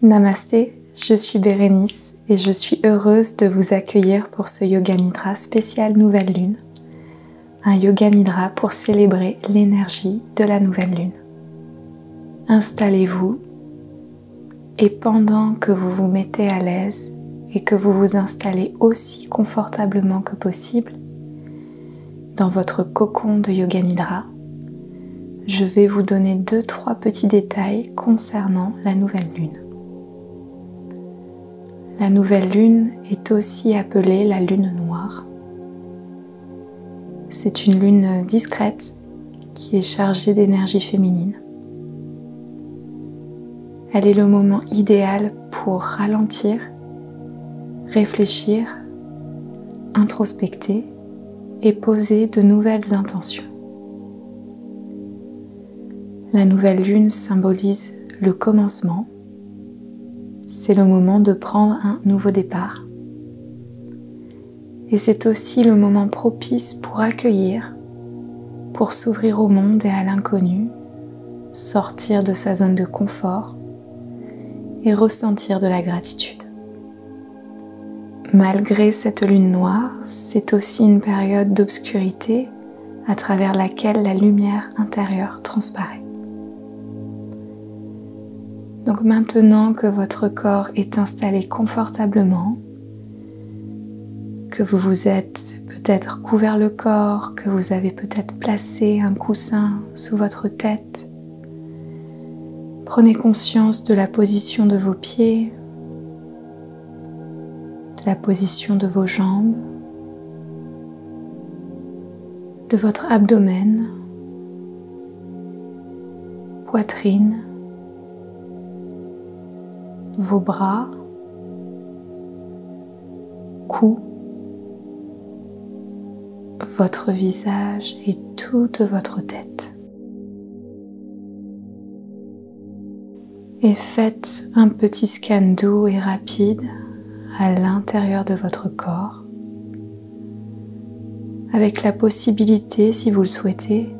Namasté, je suis Bérénice et je suis heureuse de vous accueillir pour ce Yoga Nidra spécial Nouvelle Lune. Un Yoga Nidra pour célébrer l'énergie de la Nouvelle Lune. Installez-vous et pendant que vous vous mettez à l'aise et que vous vous installez aussi confortablement que possible dans votre cocon de Yoga Nidra, je vais vous donner 2-3 petits détails concernant la Nouvelle Lune. La Nouvelle Lune est aussi appelée la Lune Noire. C'est une lune discrète qui est chargée d'énergie féminine. Elle est le moment idéal pour ralentir, réfléchir, introspecter et poser de nouvelles intentions. La nouvelle lune symbolise le commencement. C'est le moment de prendre un nouveau départ. Et c'est aussi le moment propice pour accueillir, pour s'ouvrir au monde et à l'inconnu, sortir de sa zone de confort et ressentir de la gratitude. Malgré cette lune noire, c'est aussi une période d'obscurité à travers laquelle la lumière intérieure transparaît. Donc maintenant que votre corps est installé confortablement, que vous vous êtes peut-être couvert le corps, que vous avez peut-être placé un coussin sous votre tête, prenez conscience de la position de vos pieds, de la position de vos jambes, de votre abdomen, poitrine, vos bras, cou, votre visage et toute votre tête. Et faites un petit scan doux et rapide à l'intérieur de votre corps, avec la possibilité, si vous le souhaitez,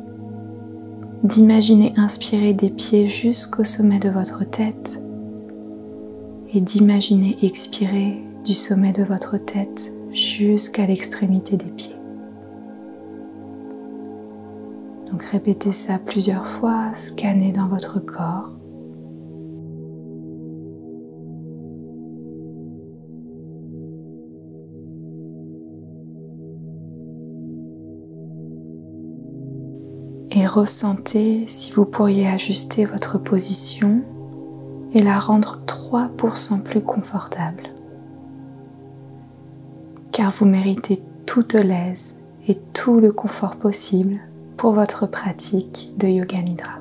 d'imaginer inspirer des pieds jusqu'au sommet de votre tête et d'imaginer expirer du sommet de votre tête jusqu'à l'extrémité des pieds. Donc répétez ça plusieurs fois, scannez dans votre corps. Et ressentez si vous pourriez ajuster votre position et la rendre 3% plus confortable. Car vous méritez toute l'aise et tout le confort possible pour votre pratique de Yoga Nidra.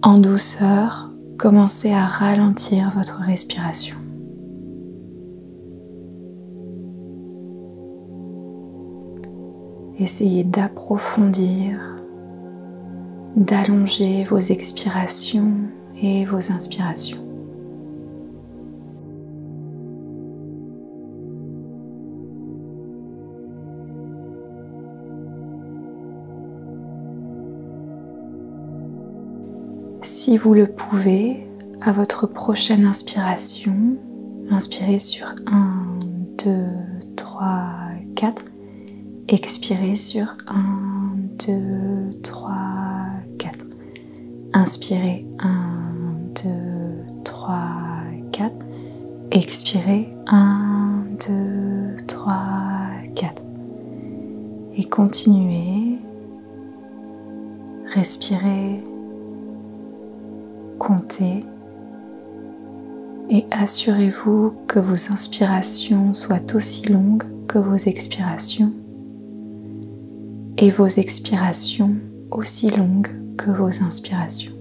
En douceur, commencez à ralentir votre respiration. Essayez d'approfondir, d'allonger vos expirations et vos inspirations. Si vous le pouvez, à votre prochaine inspiration, inspirez sur 1, 2, 3, 4. Expirez sur 1, 2, 3, 4. Inspirez 1, 2, 3, 4. Expirez 1, 2, 3, 4. Et continuez. Respirez. Comptez. Et assurez-vous que vos inspirations soient aussi longues que vos expirations. Et vos expirations aussi longues que vos inspirations.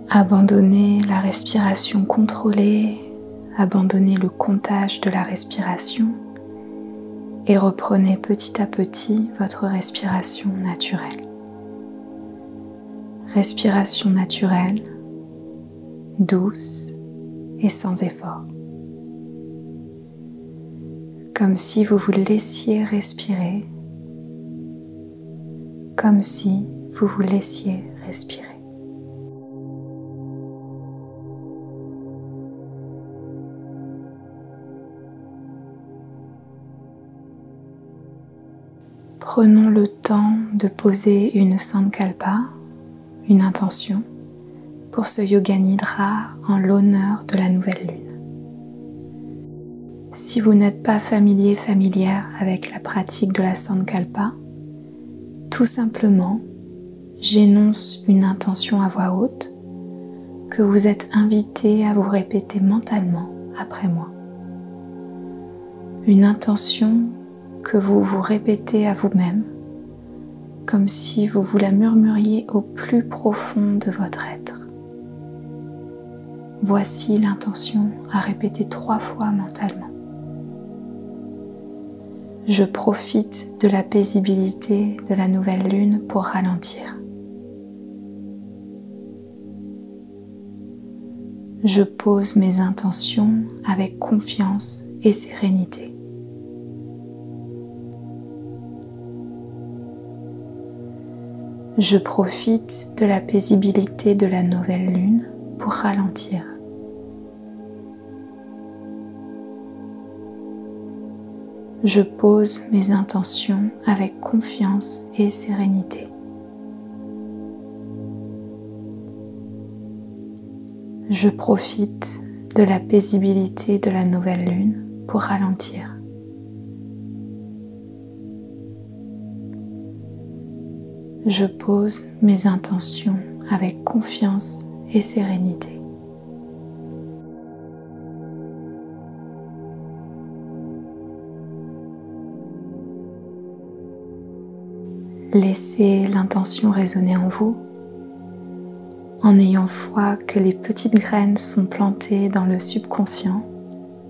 Abandonnez la respiration contrôlée, abandonnez le comptage de la respiration et reprenez petit à petit votre respiration naturelle. Respiration naturelle, douce et sans effort. Comme si vous vous laissiez respirer, comme si vous vous laissiez respirer. Prenons le temps de poser une sankalpa, une intention, pour ce yoga nidra en l'honneur de la nouvelle lune. Si vous n'êtes pas familière avec la pratique de la sankalpa, tout simplement, j'énonce une intention à voix haute que vous êtes invité à vous répéter mentalement après moi. Une intention que vous vous répétez à vous-même, comme si vous vous la murmuriez au plus profond de votre être. Voici l'intention à répéter 3 fois mentalement. Je profite de la paisibilité de la nouvelle lune pour ralentir. Je pose mes intentions avec confiance et sérénité. Je profite de la paisibilité de la nouvelle lune pour ralentir. Je pose mes intentions avec confiance et sérénité. Je profite de la paisibilité de la nouvelle lune pour ralentir. Je pose mes intentions avec confiance et sérénité. Laissez l'intention résonner en vous, en ayant foi que les petites graines sont plantées dans le subconscient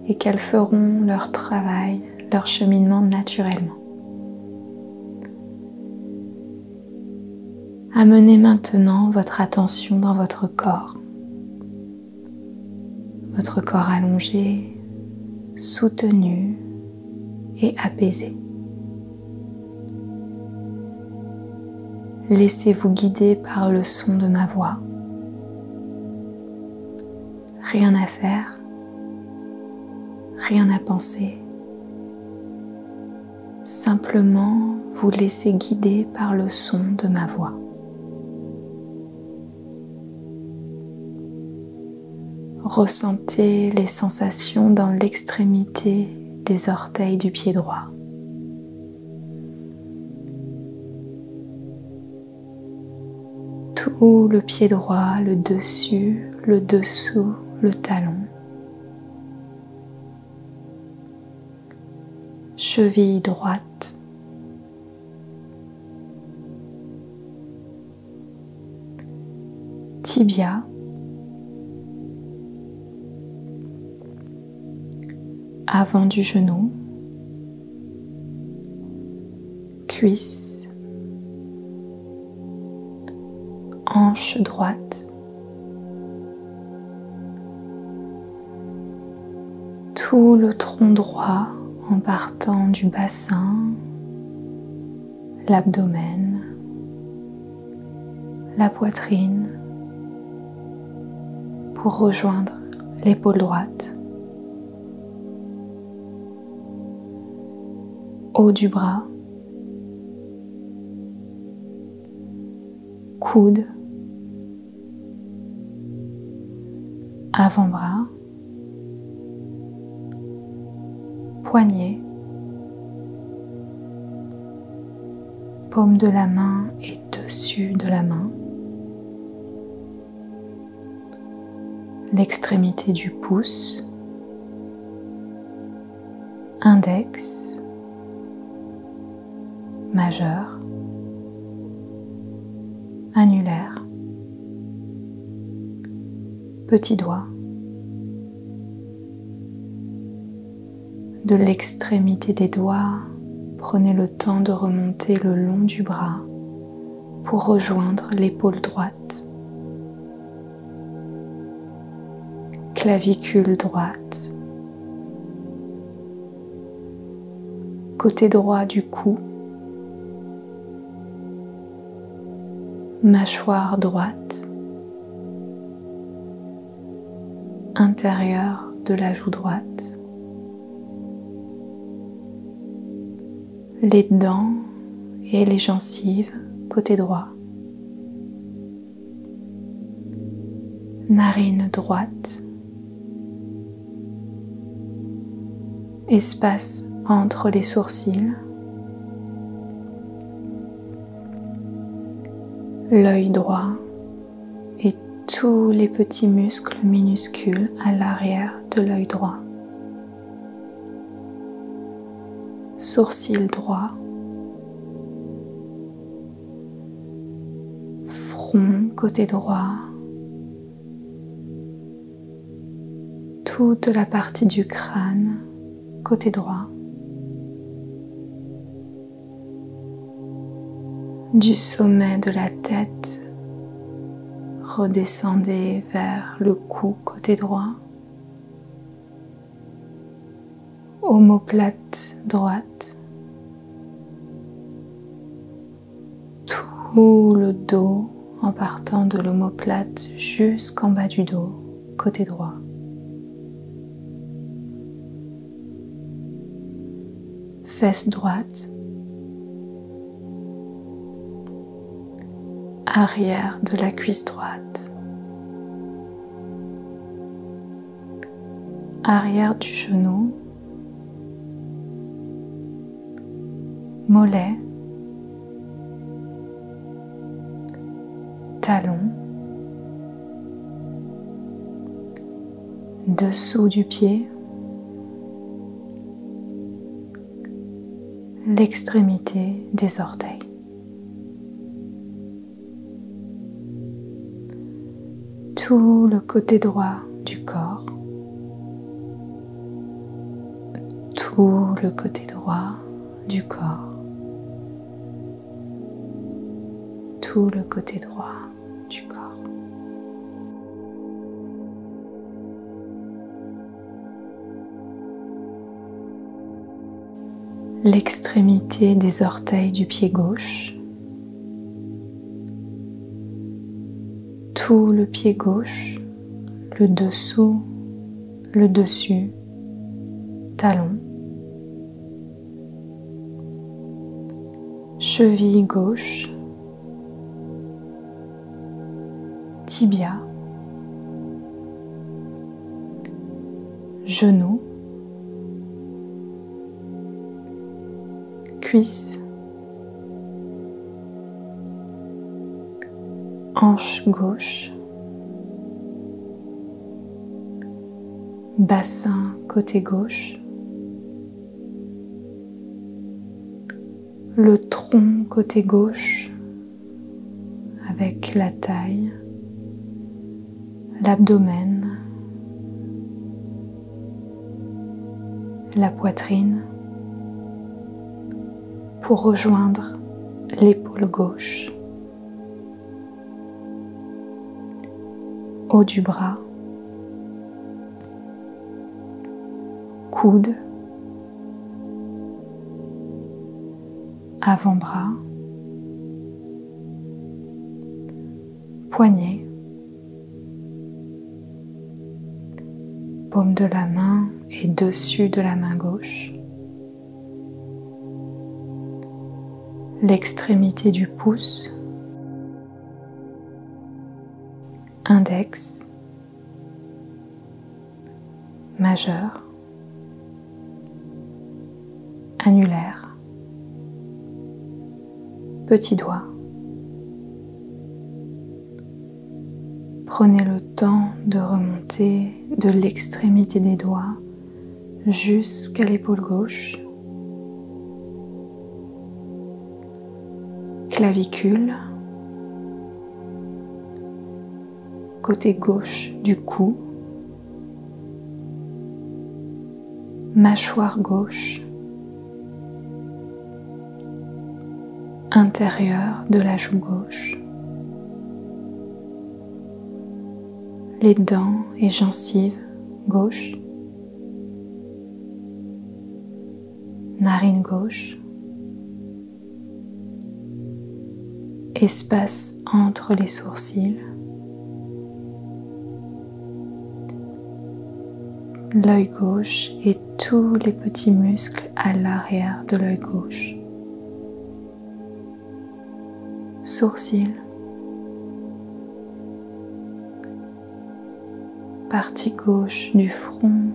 et qu'elles feront leur travail, leur cheminement naturellement. Amenez maintenant votre attention dans votre corps allongé, soutenu et apaisé. Laissez-vous guider par le son de ma voix. Rien à faire, rien à penser. Simplement vous laissez guider par le son de ma voix. Ressentez les sensations dans l'extrémité des orteils du pied droit. Tout le pied droit, le dessus, le dessous, le talon. Cheville droite. Tibia. Avant du genou. Cuisse. Hanche droite. Tout le tronc droit en partant du bassin, l'abdomen, la poitrine pour rejoindre l'épaule droite, haut du bras, coude, avant-bras, poignet, paume de la main et dessus de la main, l'extrémité du pouce, index, majeur, annulaire, petit doigt. De l'extrémité des doigts, prenez le temps de remonter le long du bras pour rejoindre l'épaule droite. Clavicule droite. Côté droit du cou. Mâchoire droite. Intérieur de la joue droite. Les dents et les gencives côté droit. Narine droite. Espace entre les sourcils. L'œil droit et tous les petits muscles minuscules à l'arrière de l'œil droit. Sourcil droit. Front côté droit. Toute la partie du crâne côté droit. Du sommet de la tête, redescendez vers le cou côté droit. Omoplate droite. Tout le dos en partant de l'omoplate jusqu'en bas du dos côté droit. Fesse droite. Arrière de la cuisse droite. Arrière du genou. Mollet. Talon. Dessous du pied. L'extrémité des orteils. Tout le côté droit du corps. Tout le côté droit du corps. Tout le côté droit du corps. L'extrémité des orteils du pied gauche. Tout le pied gauche, le dessous, le dessus, talon. Cheville gauche, tibia, genou, cuisse, hanche gauche, bassin côté gauche, le tronc côté gauche avec la taille, l'abdomen, la poitrine pour rejoindre l'épaule gauche, haut du bras, coude, avant-bras, poignet, paume de la main et dessus de la main gauche, l'extrémité du pouce, index, majeur, annulaire, petit doigt. Prenez le temps de remonter de l'extrémité des doigts jusqu'à l'épaule gauche, clavicule, côté gauche du cou, mâchoire gauche, intérieur de la joue gauche, les dents et gencives gauche, narine gauche, espace entre les sourcils, l'œil gauche et tous les petits muscles à l'arrière de l'œil gauche, sourcils, partie gauche du front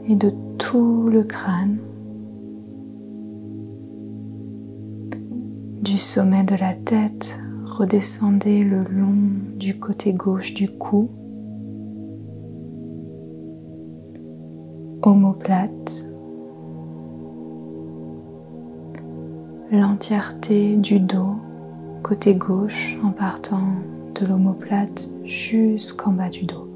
et de tout le crâne, du sommet de la tête, redescendez le long du côté gauche du cou, omoplate, l'entièreté du dos, côté gauche en partant de l'omoplate jusqu'en bas du dos.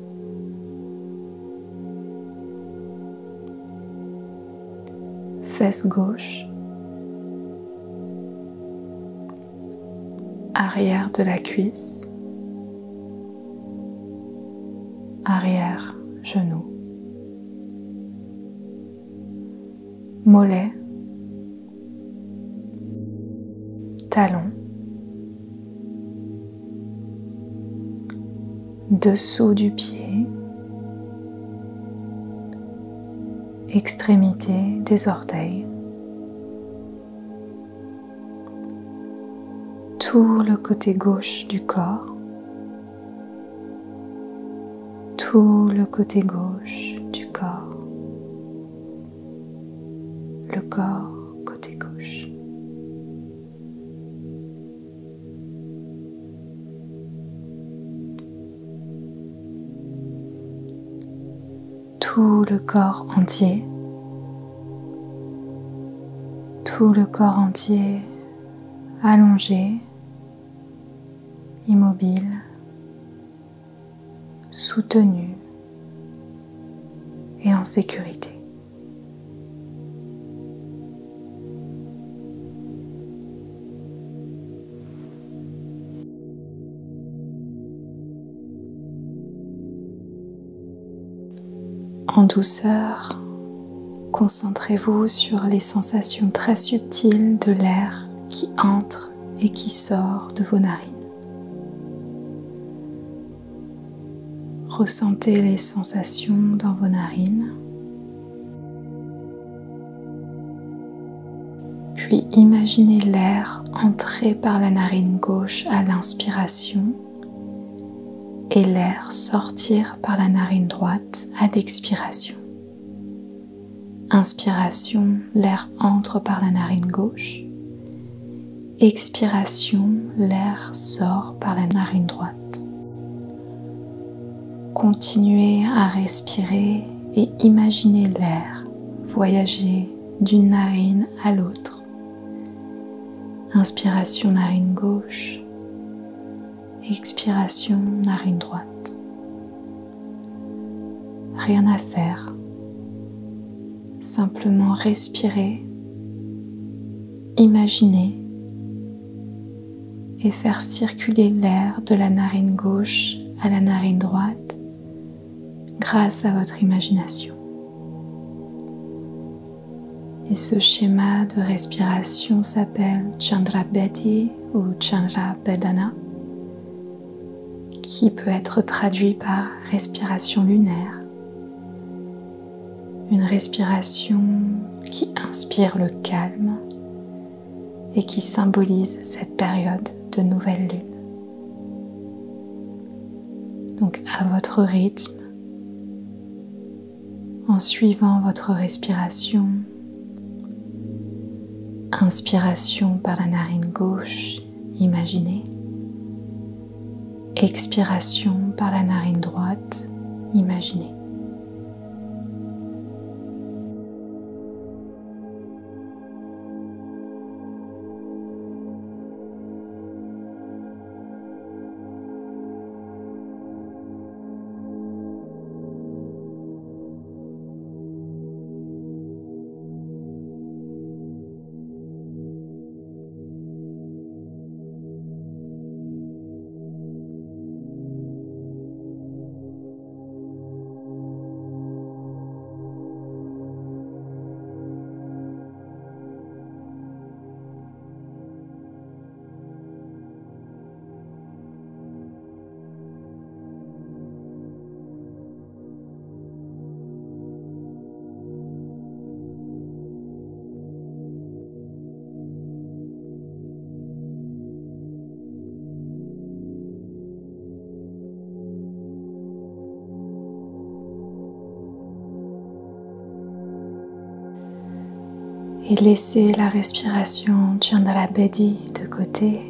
Fesse gauche, arrière de la cuisse, arrière genou, mollet, talon, dessous du pied, extrémité des orteils, tout le côté gauche du corps, tout le côté gauche du corps, le corps côté gauche. Tout le corps entier, tout le corps entier allongé, immobile, soutenu et en sécurité. En douceur, concentrez-vous sur les sensations très subtiles de l'air qui entre et qui sort de vos narines. Ressentez les sensations dans vos narines. Puis imaginez l'air entrer par la narine gauche à l'inspiration et l'air sortir par la narine droite à l'expiration. Inspiration, l'air entre par la narine gauche. Expiration, l'air sort par la narine droite. Continuez à respirer et imaginez l'air voyager d'une narine à l'autre. Inspiration, narine gauche. Expiration, narine droite. Rien à faire. Simplement respirer, imaginer et faire circuler l'air de la narine gauche à la narine droite grâce à votre imagination. Et ce schéma de respiration s'appelle Chandra Bedi ou Chandra Bedana, qui peut être traduit par respiration lunaire. Une respiration qui inspire le calme et qui symbolise cette période de nouvelle lune. Donc à votre rythme, en suivant votre respiration, inspiration par la narine gauche, imaginez. Expiration par la narine droite, imaginez. et laissez la respiration Chandalabedi de côté.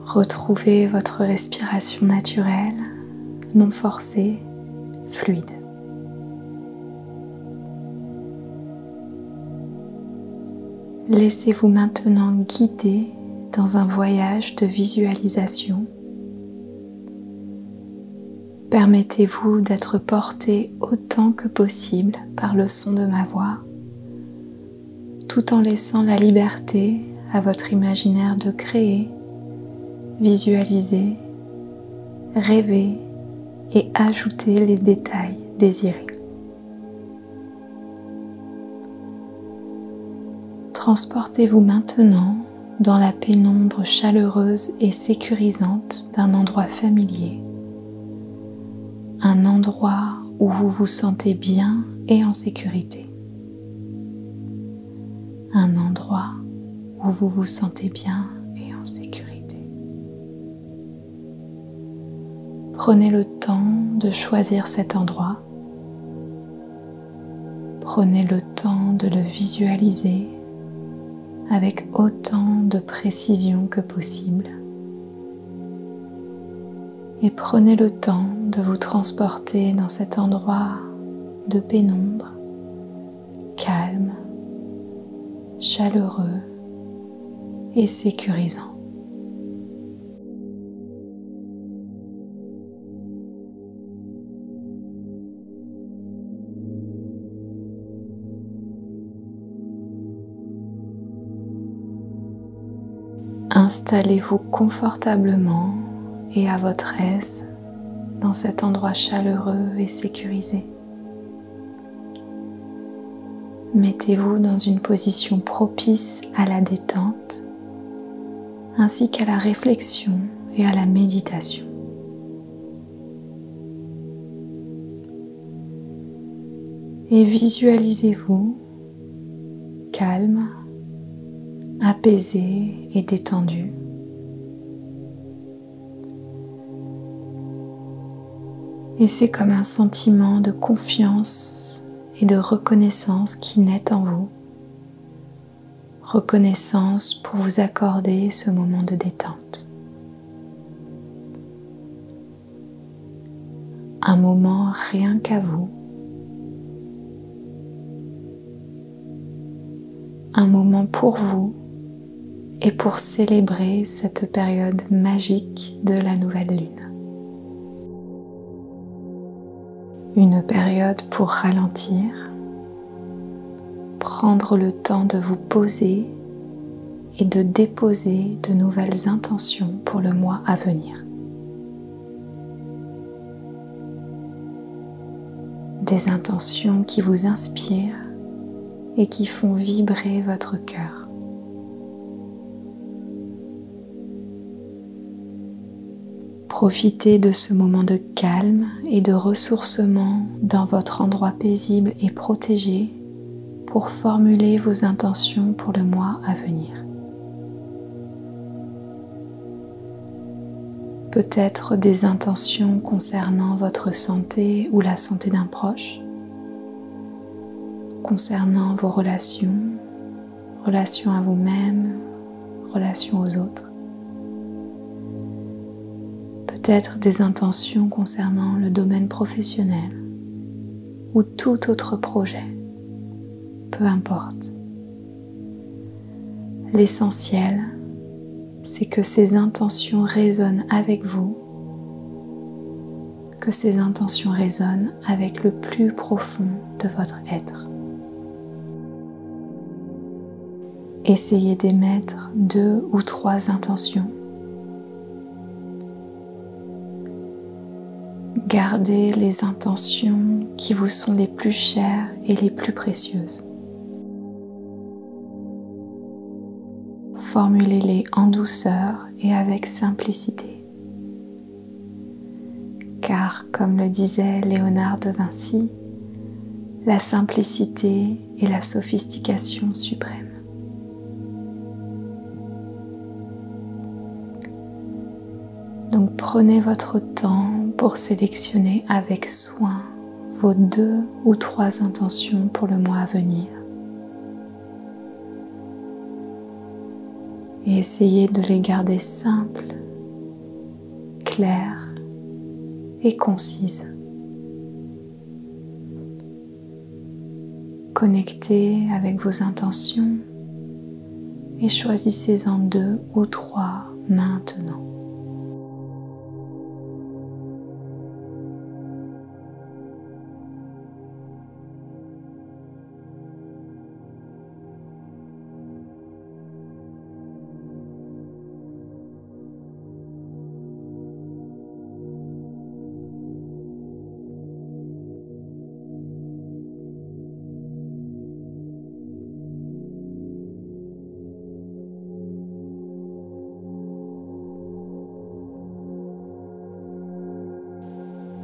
Retrouvez votre respiration naturelle, non forcée, fluide. Laissez-vous maintenant guider dans un voyage de visualisation. Permettez-vous d'être porté autant que possible par le son de ma voix, tout en laissant la liberté à votre imaginaire de créer, visualiser, rêver et ajouter les détails désirés. Transportez-vous maintenant dans la pénombre chaleureuse et sécurisante d'un endroit familier, un endroit où vous vous sentez bien et en sécurité. Un endroit où vous vous sentez bien et en sécurité. Prenez le temps de choisir cet endroit. Prenez le temps de le visualiser avec autant de précision que possible. Et prenez le temps de vous transporter dans cet endroit de pénombre, calme, chaleureux et sécurisant. Installez-vous confortablement et à votre aise dans cet endroit chaleureux et sécurisé. Mettez-vous dans une position propice à la détente ainsi qu'à la réflexion et à la méditation. Et visualisez-vous calme, apaisé et détendu. Et c'est comme un sentiment de confiance et de reconnaissance qui naît en vous. Reconnaissance pour vous accorder ce moment de détente. Un moment rien qu'à vous. Un moment pour vous et pour célébrer cette période magique de la nouvelle lune. Une période pour ralentir, prendre le temps de vous poser et de déposer de nouvelles intentions pour le mois à venir. Des intentions qui vous inspirent et qui font vibrer votre cœur. Profitez de ce moment de calme et de ressourcement dans votre endroit paisible et protégé pour formuler vos intentions pour le mois à venir. Peut-être des intentions concernant votre santé ou la santé d'un proche, concernant vos relations, relations à vous-même, relations aux autres. Peut-être des intentions concernant le domaine professionnel ou tout autre projet, peu importe. L'essentiel, c'est que ces intentions résonnent avec vous, que ces intentions résonnent avec le plus profond de votre être. Essayez d'émettre 2 ou 3 intentions. Gardez les intentions qui vous sont les plus chères et les plus précieuses. Formulez-les en douceur et avec simplicité. Car, comme le disait Léonard de Vinci, la simplicité est la sophistication suprême. Donc prenez votre temps pour sélectionner avec soin vos 2 ou 3 intentions pour le mois à venir. et essayez de les garder simples, claires et concises. Connectez avec vos intentions et choisissez-en 2 ou 3 maintenant.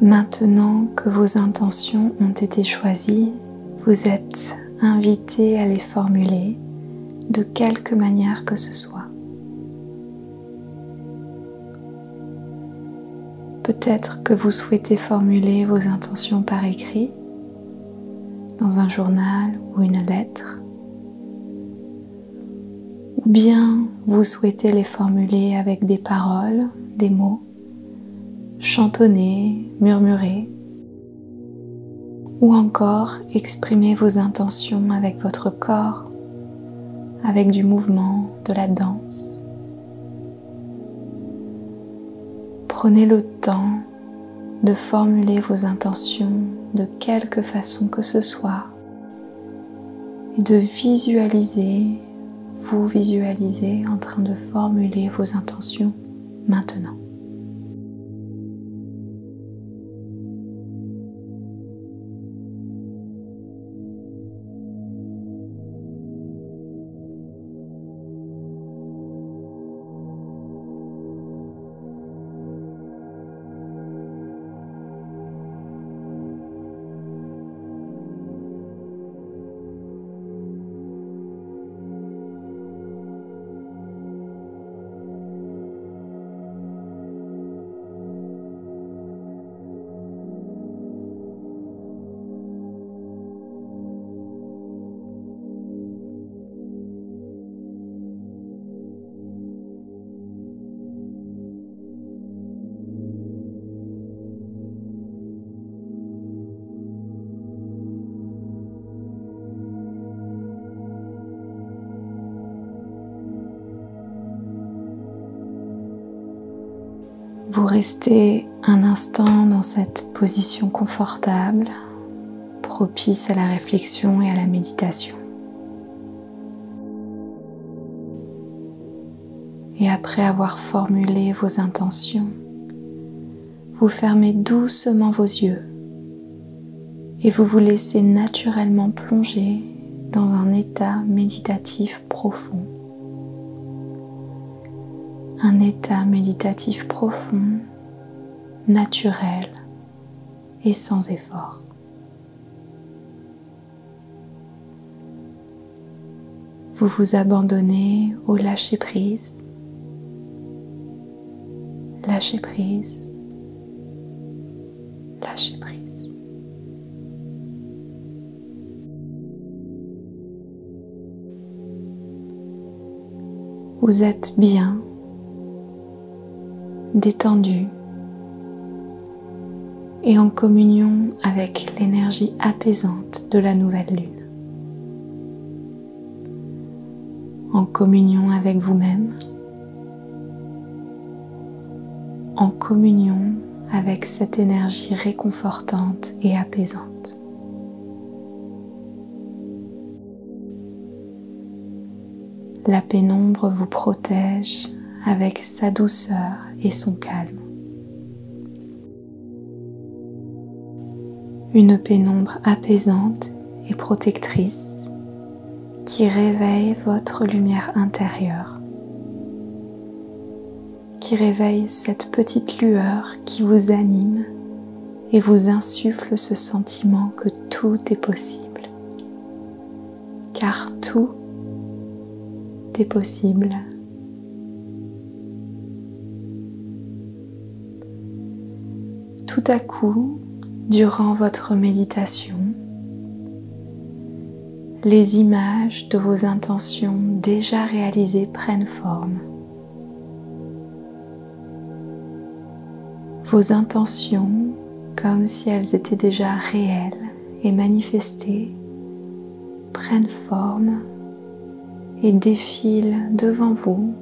Maintenant que vos intentions ont été choisies, vous êtes invité à les formuler de quelque manière que ce soit. Peut-être que vous souhaitez formuler vos intentions par écrit, dans un journal ou une lettre, ou bien vous souhaitez les formuler avec des paroles, des mots, chantonner, murmurer, ou encore exprimer vos intentions avec votre corps, avec du mouvement, de la danse. Prenez le temps de formuler vos intentions de quelque façon que ce soit et de vous visualiser en train de formuler vos intentions maintenant. Vous restez un instant dans cette position confortable, propice à la réflexion et à la méditation. Et après avoir formulé vos intentions, vous fermez doucement vos yeux et vous vous laissez naturellement plonger dans un état méditatif profond. Un état méditatif profond, naturel et sans effort. Vous vous abandonnez au lâcher-prise, lâcher-prise, lâcher-prise. Vous êtes bien, détendu et en communion avec l'énergie apaisante de la nouvelle lune. En communion avec vous-même, en communion avec cette énergie réconfortante et apaisante. La pénombre vous protège avec sa douceur et son calme. Une pénombre apaisante et protectrice qui réveille votre lumière intérieure, qui réveille cette petite lueur qui vous anime et vous insuffle ce sentiment que tout est possible, car tout est possible. Tout à coup, durant votre méditation, les images de vos intentions déjà réalisées prennent forme. Vos intentions, comme si elles étaient déjà réelles et manifestées, prennent forme et défilent devant vous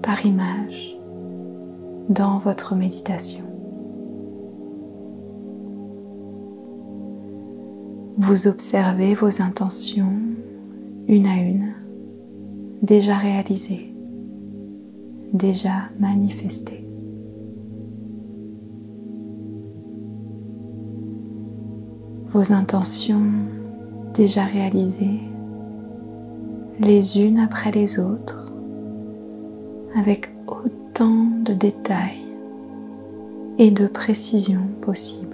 par image dans votre méditation. Vous observez vos intentions une à une, déjà réalisées, déjà manifestées. Vos intentions déjà réalisées, les unes après les autres, avec autant de détails et de précision possible.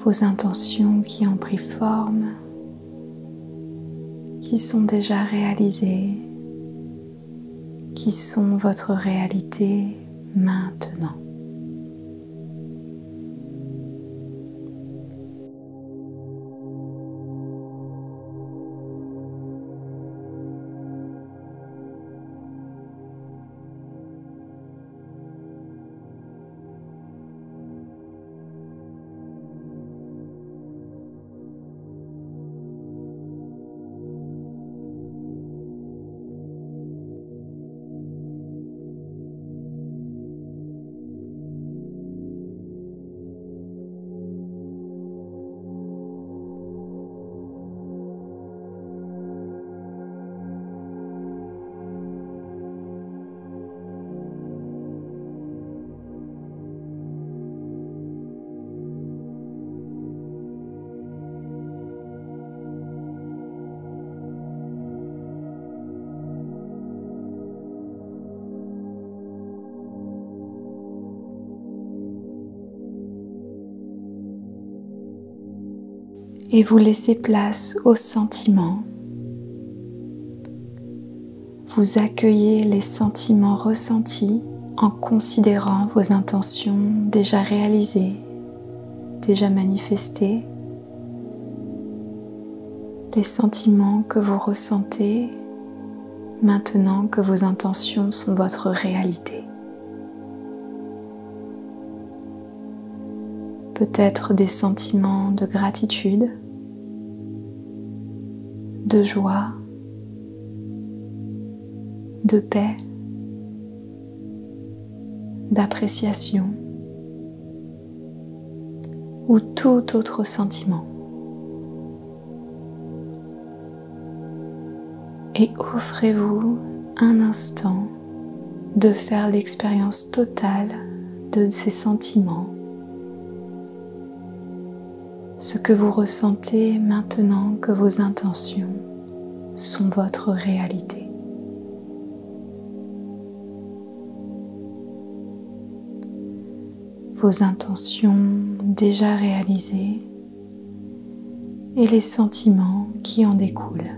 Vos intentions qui ont pris forme, qui sont déjà réalisées, qui sont votre réalité maintenant. Et vous laissez place aux sentiments. Vous accueillez les sentiments ressentis en considérant vos intentions déjà réalisées, déjà manifestées, les sentiments que vous ressentez maintenant que vos intentions sont votre réalité. Peut-être des sentiments de gratitude, de joie, de paix, d'appréciation ou tout autre sentiment. Et offrez-vous un instant de faire l'expérience totale de ces sentiments, ce que vous ressentez maintenant que vos intentions sont votre réalité. Vos intentions déjà réalisées et les sentiments qui en découlent.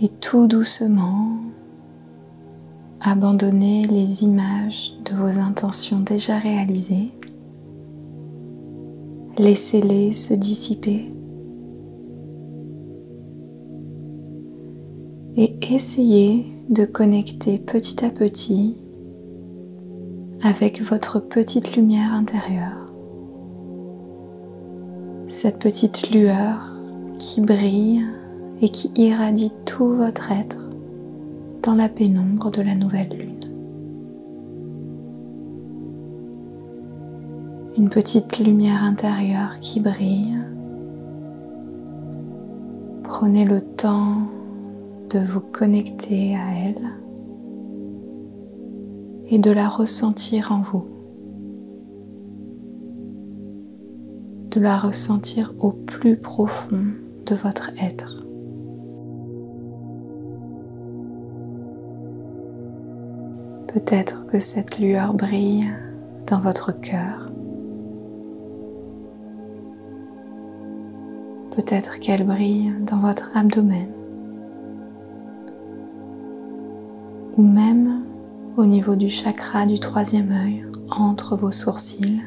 Et tout doucement, abandonnez les images de vos intentions déjà réalisées. Laissez-les se dissiper. Et essayez de connecter petit à petit avec votre petite lumière intérieure. Cette petite lueur qui brille et qui irradie tout votre être dans la pénombre de la nouvelle lune. une petite lumière intérieure qui brille. Prenez le temps de vous connecter à elle et de la ressentir en vous, de la ressentir au plus profond de votre être. Peut-être que cette lueur brille dans votre cœur. Peut-être qu'elle brille dans votre abdomen. Ou même au niveau du chakra du troisième œil, entre vos sourcils.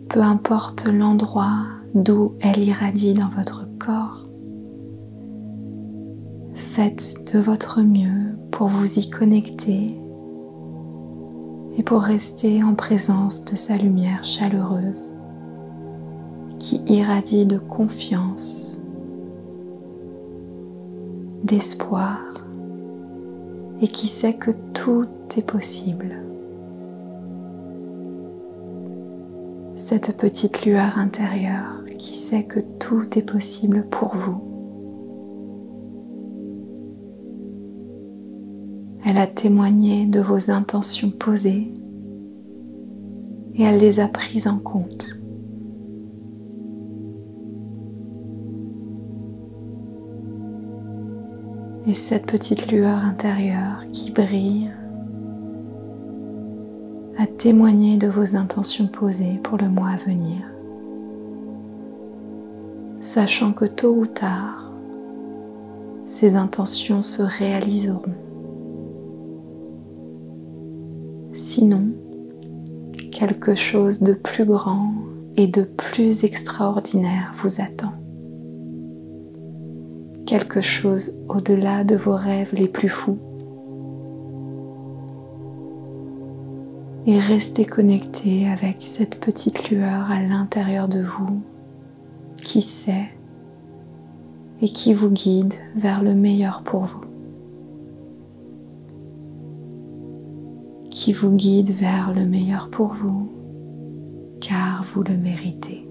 Peu importe l'endroit d'où elle irradie dans votre corps, faites de votre mieux pour vous y connecter et pour rester en présence de sa lumière chaleureuse qui irradie de confiance, d'espoir et qui sait que tout est possible. Cette petite lueur intérieure qui sait que tout est possible pour vous. Elle a témoigné de vos intentions posées et elle les a prises en compte. Et cette petite lueur intérieure qui brille a témoigné de vos intentions posées pour le mois à venir, sachant que tôt ou tard, ces intentions se réaliseront. Sinon, quelque chose de plus grand et de plus extraordinaire vous attend. Quelque chose au-delà de vos rêves les plus fous. Et restez connecté avec cette petite lueur à l'intérieur de vous qui sait et qui vous guide vers le meilleur pour vous. Qui vous guide vers le meilleur pour vous, car vous le méritez.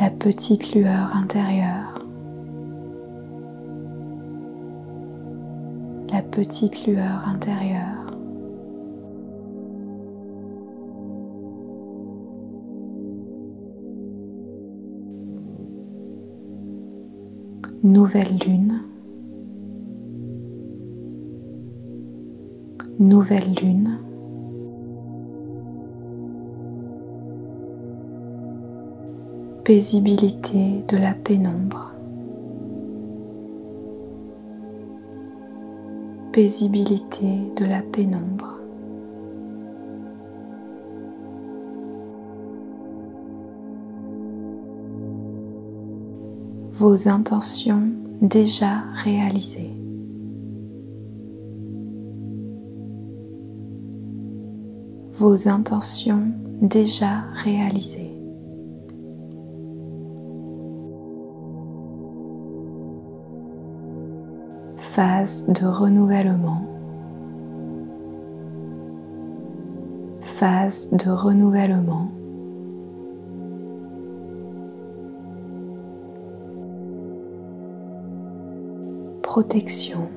La petite lueur intérieure, la petite lueur intérieure, nouvelle lune, nouvelle lune, paisibilité de la pénombre, paisibilité de la pénombre. Vos intentions déjà réalisées. Vos intentions déjà réalisées. Phase de renouvellement. Phase de renouvellement. Protection.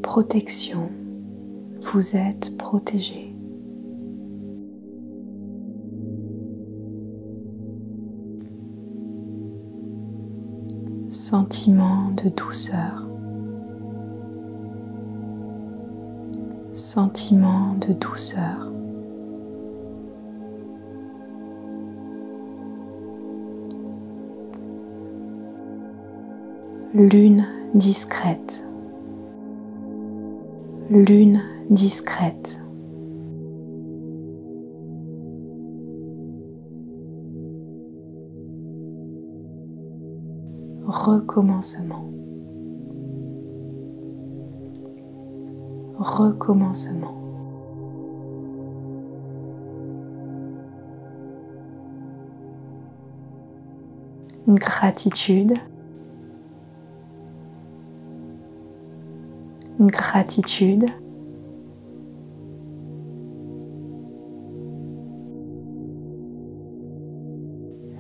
Protection. Vous êtes protégé. Sentiment de douceur. Sentiment de douceur. Lune discrète. Lune discrète. recommencement, recommencement. Gratitude, gratitude.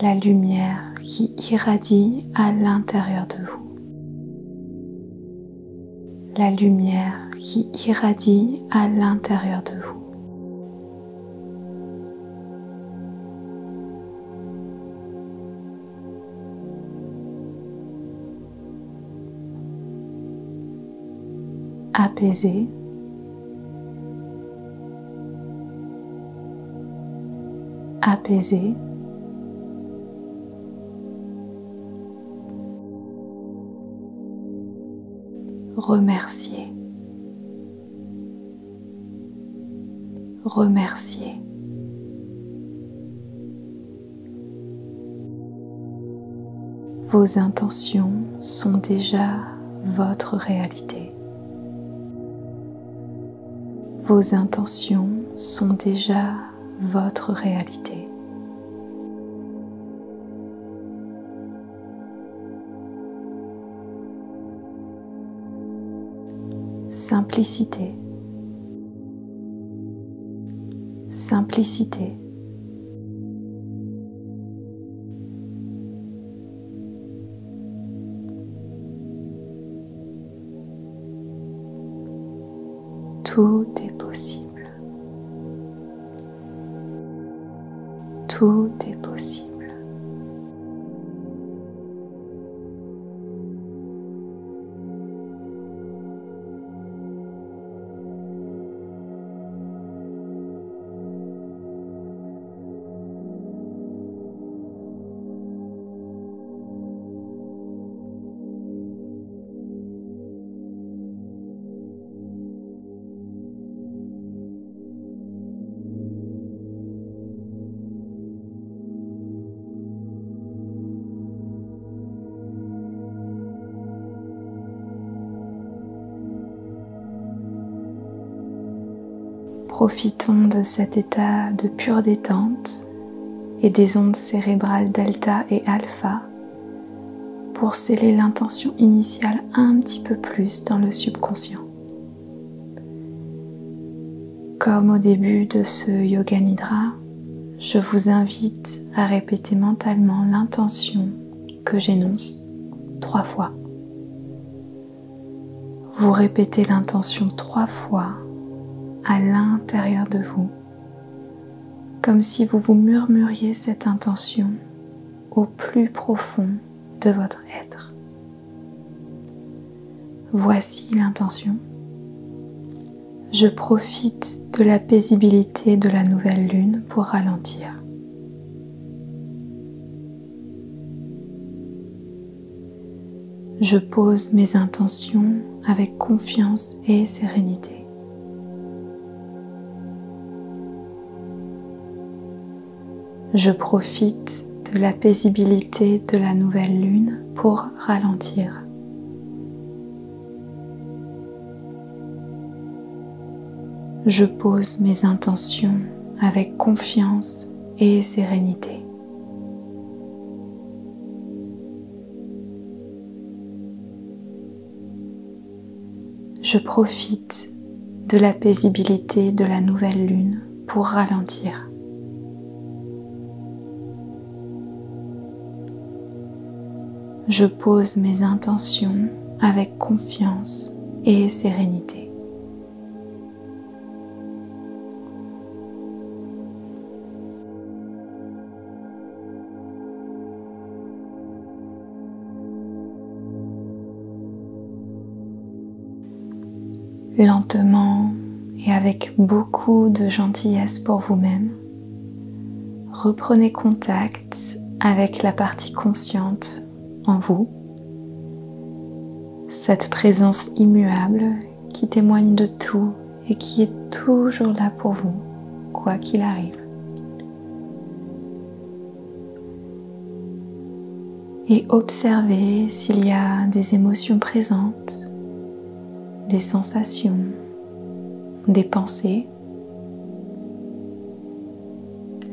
La lumière qui irradie à l'intérieur de vous. La lumière qui irradie à l'intérieur de vous. Apaisé, apaisé. Remercier, remercier. Vos intentions sont déjà votre réalité. Vos intentions sont déjà votre réalité. Simplicité, simplicité. Tout est possible. Tout est possible. Profitons de cet état de pure détente et des ondes cérébrales delta et alpha pour sceller l'intention initiale un petit peu plus dans le subconscient. Comme au début de ce Yoga Nidra, je vous invite à répéter mentalement l'intention que j'énonce 3 fois. Vous répétez l'intention 3 fois à l'intérieur de vous, comme si vous vous murmuriez cette intention au plus profond de votre être. Voici l'intention. Je profite de la paisibilité de la nouvelle lune pour ralentir. Je pose mes intentions avec confiance et sérénité. Je profite de la paisibilité de la nouvelle lune pour ralentir. Je pose mes intentions avec confiance et sérénité. Je profite de la paisibilité de la nouvelle lune pour ralentir. Je pose mes intentions avec confiance et sérénité. Lentement et avec beaucoup de gentillesse pour vous-même, reprenez contact avec la partie consciente en vous, cette présence immuable qui témoigne de tout et qui est toujours là pour vous, quoi qu'il arrive. et observez s'il y a des émotions présentes, des sensations, des pensées.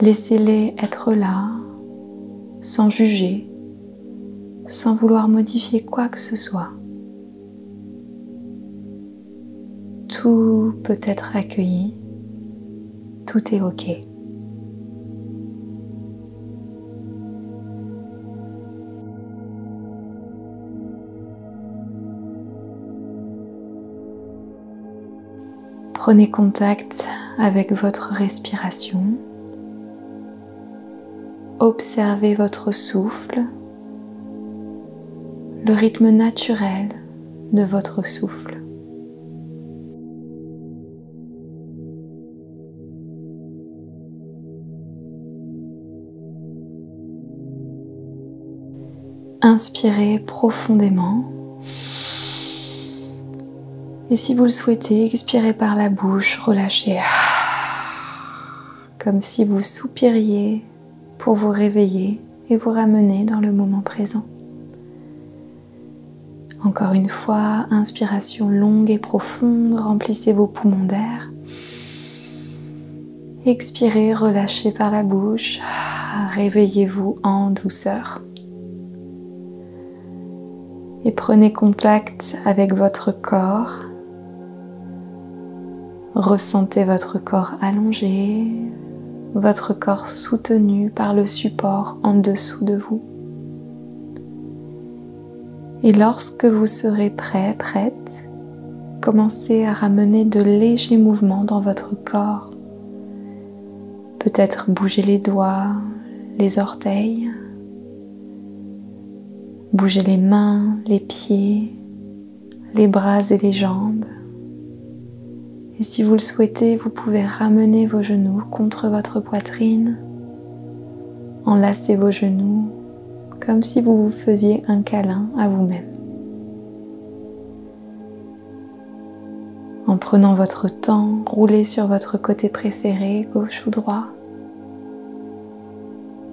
Laissez-les être là, sans juger, sans vouloir modifier quoi que ce soit. Tout peut être accueilli, tout est OK. Prenez contact avec votre respiration. Observez votre souffle, le rythme naturel de votre souffle. Inspirez profondément. Et si vous le souhaitez, expirez par la bouche, relâchez. Comme si vous soupiriez pour vous réveiller et vous ramener dans le moment présent. Encore une fois, inspiration longue et profonde, remplissez vos poumons d'air. Expirez, relâchez par la bouche, réveillez-vous en douceur. Et prenez contact avec votre corps. Ressentez votre corps allongé, votre corps soutenu par le support en dessous de vous. Et lorsque vous serez prêt, prête, commencez à ramener de légers mouvements dans votre corps. Peut-être bouger les doigts, les orteils, bouger les mains, les pieds, les bras et les jambes. Et si vous le souhaitez, vous pouvez ramener vos genoux contre votre poitrine, enlacer vos genoux comme si vous vous faisiez un câlin à vous-même. En prenant votre temps, roulez sur votre côté préféré, gauche ou droit.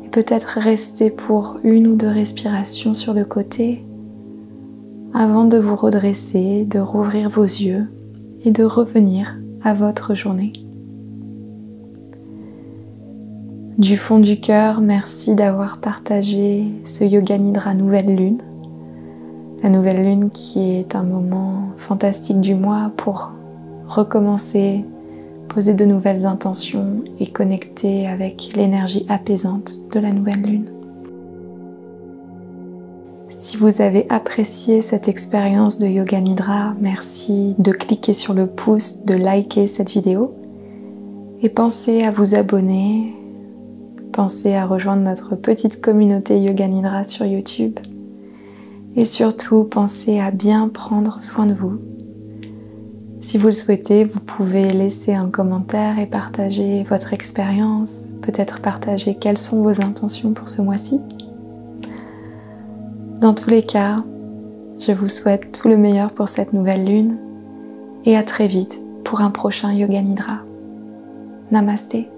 Et peut-être restez pour 1 ou 2 respirations sur le côté avant de vous redresser, de rouvrir vos yeux et de revenir à votre journée. Du fond du cœur, merci d'avoir partagé ce Yoga Nidra Nouvelle Lune. La Nouvelle Lune qui est un moment fantastique du mois pour recommencer, poser de nouvelles intentions et connecter avec l'énergie apaisante de la Nouvelle Lune. Si vous avez apprécié cette expérience de Yoga Nidra, merci de cliquer sur le pouce, de liker cette vidéo et pensez à vous abonner, pensez à rejoindre notre petite communauté Yoga Nidra sur YouTube et surtout pensez à bien prendre soin de vous. Si vous le souhaitez, vous pouvez laisser un commentaire et partager votre expérience, peut-être partager quelles sont vos intentions pour ce mois-ci. Dans tous les cas, je vous souhaite tout le meilleur pour cette nouvelle lune et à très vite pour un prochain Yoga Nidra. Namasté.